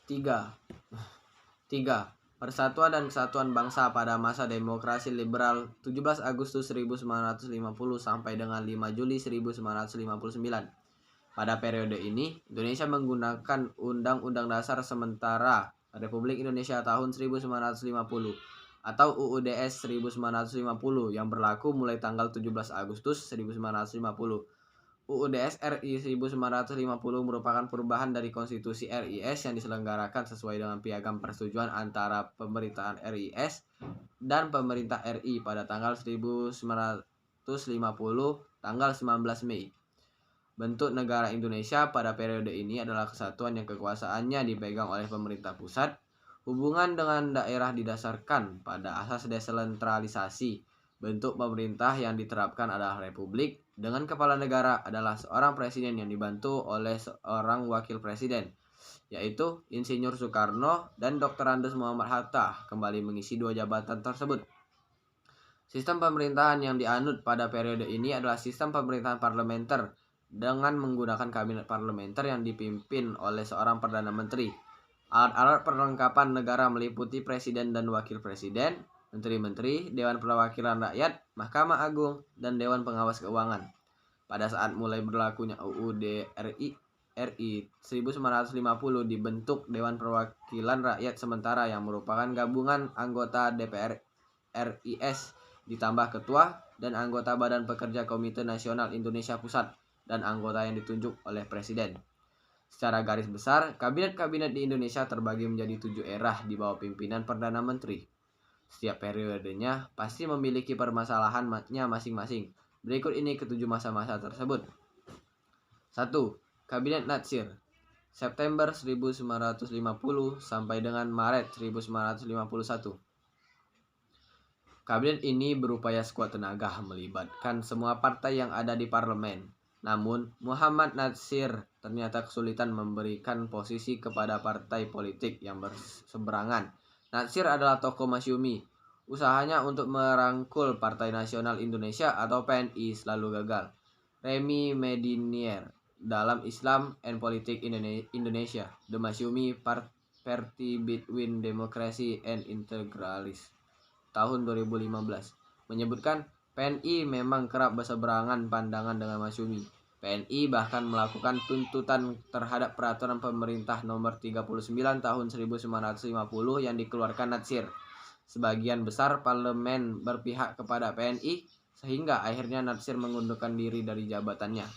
3. 3. Persatuan dan Kesatuan Bangsa pada masa demokrasi liberal 17 Agustus 1950 sampai dengan 5 Juli 1959. Pada periode ini, Indonesia menggunakan Undang-Undang Dasar Sementara Republik Indonesia tahun 1950 atau UUDS 1950 yang berlaku mulai tanggal 17 Agustus 1950. UUDS RI 1950 merupakan perubahan dari Konstitusi RIS yang diselenggarakan sesuai dengan piagam persetujuan antara pemerintahan RIS dan pemerintah RI pada tanggal 1950 tanggal 19 Mei. Bentuk negara Indonesia pada periode ini adalah kesatuan yang kekuasaannya dipegang oleh pemerintah pusat. Hubungan dengan daerah didasarkan pada asas desentralisasi. Bentuk pemerintah yang diterapkan adalah republik, dengan kepala negara adalah seorang presiden yang dibantu oleh seorang wakil presiden, yaitu Insinyur Soekarno dan Dr. Andes Muhammad Hatta kembali mengisi dua jabatan tersebut. Sistem pemerintahan yang dianut pada periode ini adalah sistem pemerintahan parlementer dengan menggunakan kabinet parlementer yang dipimpin oleh seorang perdana menteri. Alat-alat perlengkapan negara meliputi presiden dan wakil presiden, menteri-menteri, Dewan Perwakilan Rakyat, Mahkamah Agung, dan Dewan Pengawas Keuangan. Pada saat mulai berlakunya UUD RI 1950 dibentuk Dewan Perwakilan Rakyat Sementara yang merupakan gabungan anggota DPR RIS ditambah ketua dan anggota Badan Pekerja Komite Nasional Indonesia Pusat dan anggota yang ditunjuk oleh presiden. Secara garis besar, kabinet-kabinet di Indonesia terbagi menjadi 7 era di bawah pimpinan Perdana Menteri. Setiap periodenya pasti memiliki permasalahannya masing-masing. Berikut ini ketujuh masa-masa tersebut. 1. Kabinet Natsir, September 1950 sampai dengan Maret 1951. Kabinet ini berupaya sekuat tenaga melibatkan semua partai yang ada di parlemen. Namun, Muhammad Natsir ternyata kesulitan memberikan posisi kepada partai politik yang berseberangan. Natsir adalah tokoh masyumi. Usahanya untuk merangkul Partai Nasional Indonesia atau PNI selalu gagal. Remy Medinier dalam Islam and Politics Indonesia, The Masyumi Party Between Democracy and Integralism, tahun 2015, menyebutkan PNI memang kerap berseberangan pandangan dengan Masyumi. PNI bahkan melakukan tuntutan terhadap peraturan pemerintah nomor 39 tahun 1950 yang dikeluarkan Natsir. Sebagian besar parlemen berpihak kepada PNI sehingga akhirnya Natsir mengundurkan diri dari jabatannya.